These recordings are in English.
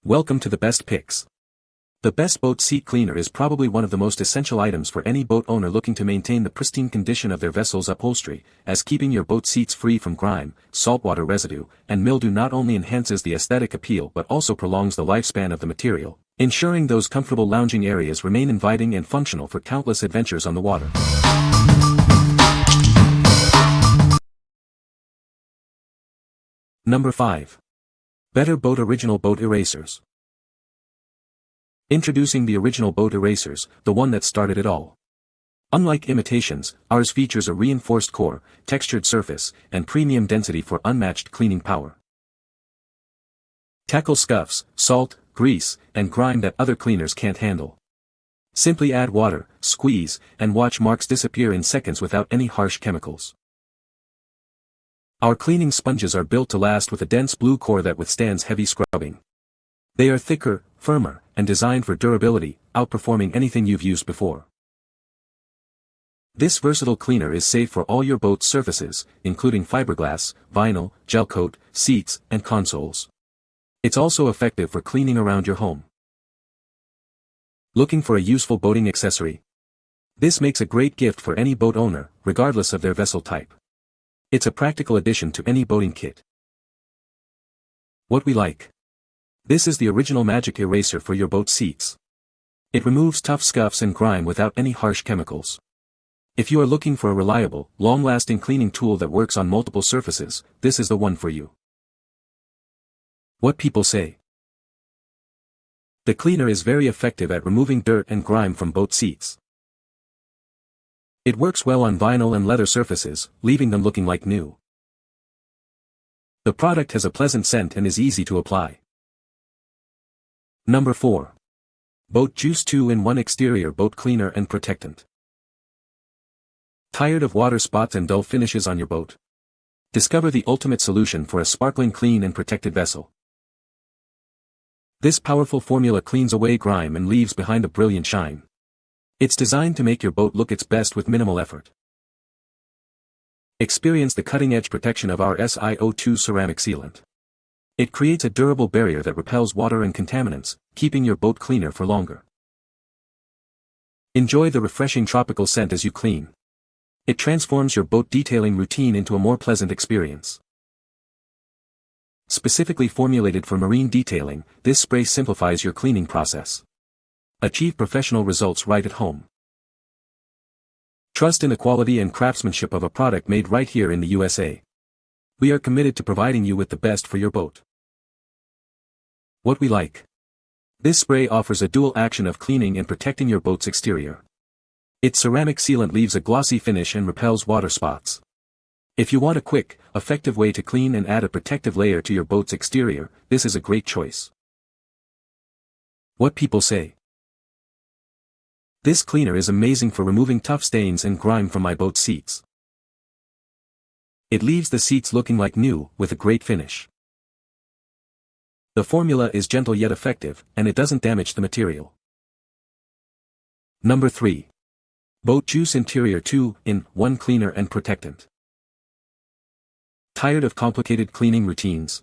Welcome to the Best Picks. The Best Boat Seat Cleaner is probably one of the most essential items for any boat owner looking to maintain the pristine condition of their vessel's upholstery, as keeping your boat seats free from grime, saltwater residue, and mildew not only enhances the aesthetic appeal but also prolongs the lifespan of the material, ensuring those comfortable lounging areas remain inviting and functional for countless adventures on the water. Number 5. Better Boat Original Boat Erasers. Introducing the original boat erasers, the one that started it all. Unlike imitations, ours features a reinforced core, textured surface, and premium density for unmatched cleaning power. Tackle scuffs, salt, grease, and grime that other cleaners can't handle. Simply add water, squeeze, and watch marks disappear in seconds without any harsh chemicals. Our cleaning sponges are built to last with a dense blue core that withstands heavy scrubbing. They are thicker, firmer, and designed for durability, outperforming anything you've used before. This versatile cleaner is safe for all your boat's surfaces, including fiberglass, vinyl, gel coat, seats, and consoles. It's also effective for cleaning around your home. Looking for a useful boating accessory? This makes a great gift for any boat owner, regardless of their vessel type. It's a practical addition to any boating kit. What we like. This is the original magic eraser for your boat seats. It removes tough scuffs and grime without any harsh chemicals. If you are looking for a reliable, long-lasting cleaning tool that works on multiple surfaces, this is the one for you. What people say. The cleaner is very effective at removing dirt and grime from boat seats. It works well on vinyl and leather surfaces, leaving them looking like new. The product has a pleasant scent and is easy to apply. Number 4. Boat Juice 2-in-1 Exterior Boat Cleaner and Protectant. Tired of water spots and dull finishes on your boat? Discover the ultimate solution for a sparkling clean and protected vessel. This powerful formula cleans away grime and leaves behind a brilliant shine. It's designed to make your boat look its best with minimal effort. Experience the cutting-edge protection of our SiO2 ceramic sealant. It creates a durable barrier that repels water and contaminants, keeping your boat cleaner for longer. Enjoy the refreshing tropical scent as you clean. It transforms your boat detailing routine into a more pleasant experience. Specifically formulated for marine detailing, this spray simplifies your cleaning process. Achieve professional results right at home. Trust in the quality and craftsmanship of a product made right here in the USA. We are committed to providing you with the best for your boat. What we like. This spray offers a dual action of cleaning and protecting your boat's exterior. Its ceramic sealant leaves a glossy finish and repels water spots. If you want a quick, effective way to clean and add a protective layer to your boat's exterior, this is a great choice. What people say. This cleaner is amazing for removing tough stains and grime from my boat seats. It leaves the seats looking like new, with a great finish. The formula is gentle yet effective, and it doesn't damage the material. Number 3. Boat Juice Interior 2-in-1 Cleaner and Protectant. Tired of complicated cleaning routines?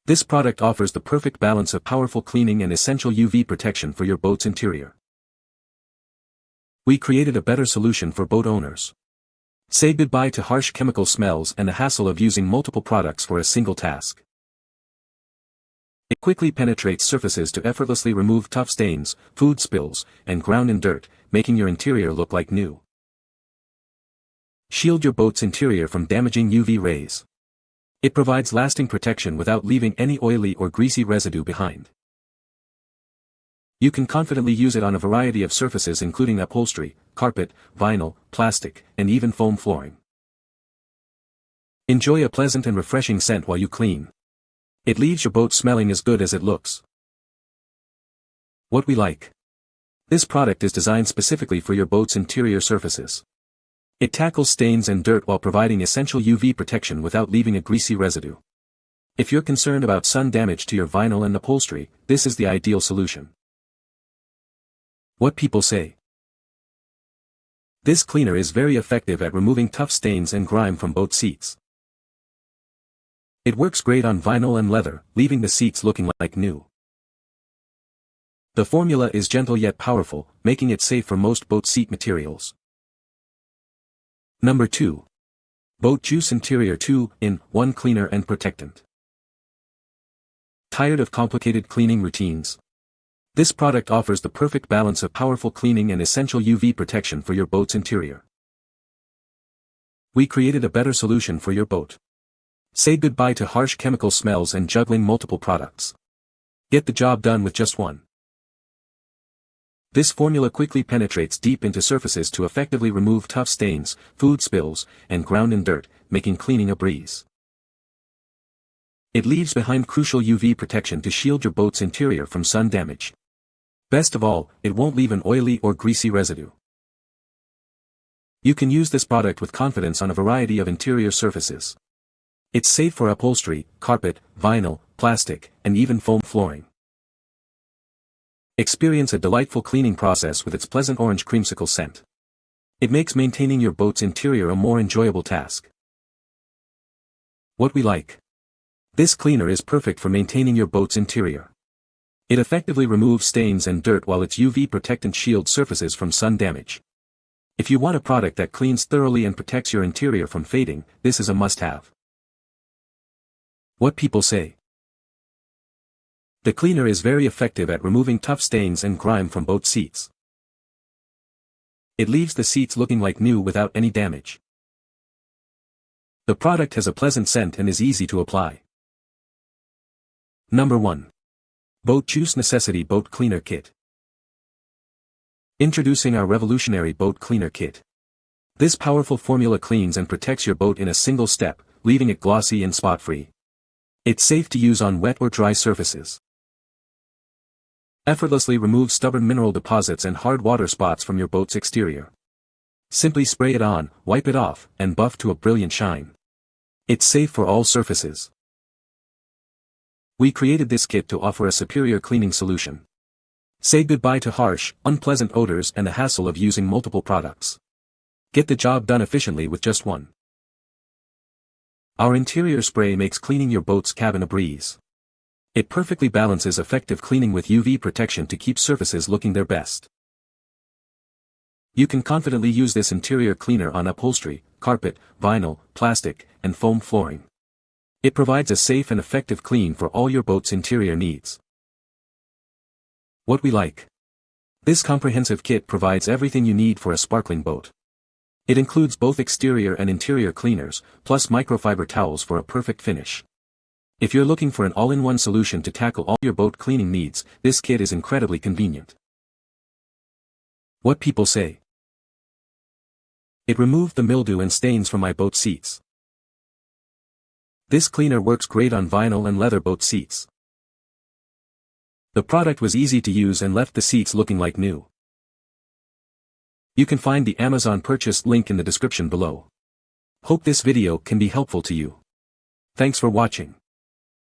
This product offers the perfect balance of powerful cleaning and essential UV protection for your boat's interior. We created a better solution for boat owners. Say goodbye to harsh chemical smells and the hassle of using multiple products for a single task. It quickly penetrates surfaces to effortlessly remove tough stains, food spills, and ground and dirt, making your interior look like new. Shield your boat's interior from damaging UV rays. It provides lasting protection without leaving any oily or greasy residue behind. You can confidently use it on a variety of surfaces including upholstery, carpet, vinyl, plastic, and even foam flooring. Enjoy a pleasant and refreshing scent while you clean. It leaves your boat smelling as good as it looks. What we like. This product is designed specifically for your boat's interior surfaces. It tackles stains and dirt while providing essential UV protection without leaving a greasy residue. If you're concerned about sun damage to your vinyl and upholstery, this is the ideal solution. What people say. This cleaner is very effective at removing tough stains and grime from boat seats. It works great on vinyl and leather, leaving the seats looking like new. The formula is gentle yet powerful, making it safe for most boat seat materials. Number 2. Boat Juice Interior 2-in-1 Cleaner and Protectant. Tired of complicated cleaning routines? This product offers the perfect balance of powerful cleaning and essential UV protection for your boat's interior. We created a better solution for your boat. Say goodbye to harsh chemical smells and juggling multiple products. Get the job done with just one. This formula quickly penetrates deep into surfaces to effectively remove tough stains, food spills, and ground and dirt, making cleaning a breeze. It leaves behind crucial UV protection to shield your boat's interior from sun damage. Best of all, it won't leave an oily or greasy residue. You can use this product with confidence on a variety of interior surfaces. It's safe for upholstery, carpet, vinyl, plastic, and even foam flooring. Experience a delightful cleaning process with its pleasant orange creamsicle scent. It makes maintaining your boat's interior a more enjoyable task. What we like. This cleaner is perfect for maintaining your boat's interior. It effectively removes stains and dirt while its UV protectant shields surfaces from sun damage. If you want a product that cleans thoroughly and protects your interior from fading, this is a must-have. What people say. The cleaner is very effective at removing tough stains and grime from boat seats. It leaves the seats looking like new without any damage. The product has a pleasant scent and is easy to apply. Number 1. Boat Juice Necessity Boat Cleaner Kit. Introducing our revolutionary boat cleaner kit. This powerful formula cleans and protects your boat in a single step, leaving it glossy and spot-free. It's safe to use on wet or dry surfaces. Effortlessly remove stubborn mineral deposits and hard water spots from your boat's exterior. Simply spray it on, wipe it off, and buff to a brilliant shine. It's safe for all surfaces. We created this kit to offer a superior cleaning solution. Say goodbye to harsh, unpleasant odors and the hassle of using multiple products. Get the job done efficiently with just one. Our interior spray makes cleaning your boat's cabin a breeze. It perfectly balances effective cleaning with UV protection to keep surfaces looking their best. You can confidently use this interior cleaner on upholstery, carpet, vinyl, plastic, and foam flooring. It provides a safe and effective clean for all your boat's interior needs. What we like. This comprehensive kit provides everything you need for a sparkling boat. It includes both exterior and interior cleaners, plus microfiber towels for a perfect finish. If you're looking for an all-in-one solution to tackle all your boat cleaning needs, this kit is incredibly convenient. What people say. It removed the mildew and stains from my boat seats. This cleaner works great on vinyl and leather boat seats. The product was easy to use and left the seats looking like new. You can find the Amazon purchase link in the description below. Hope this video can be helpful to you. Thanks for watching.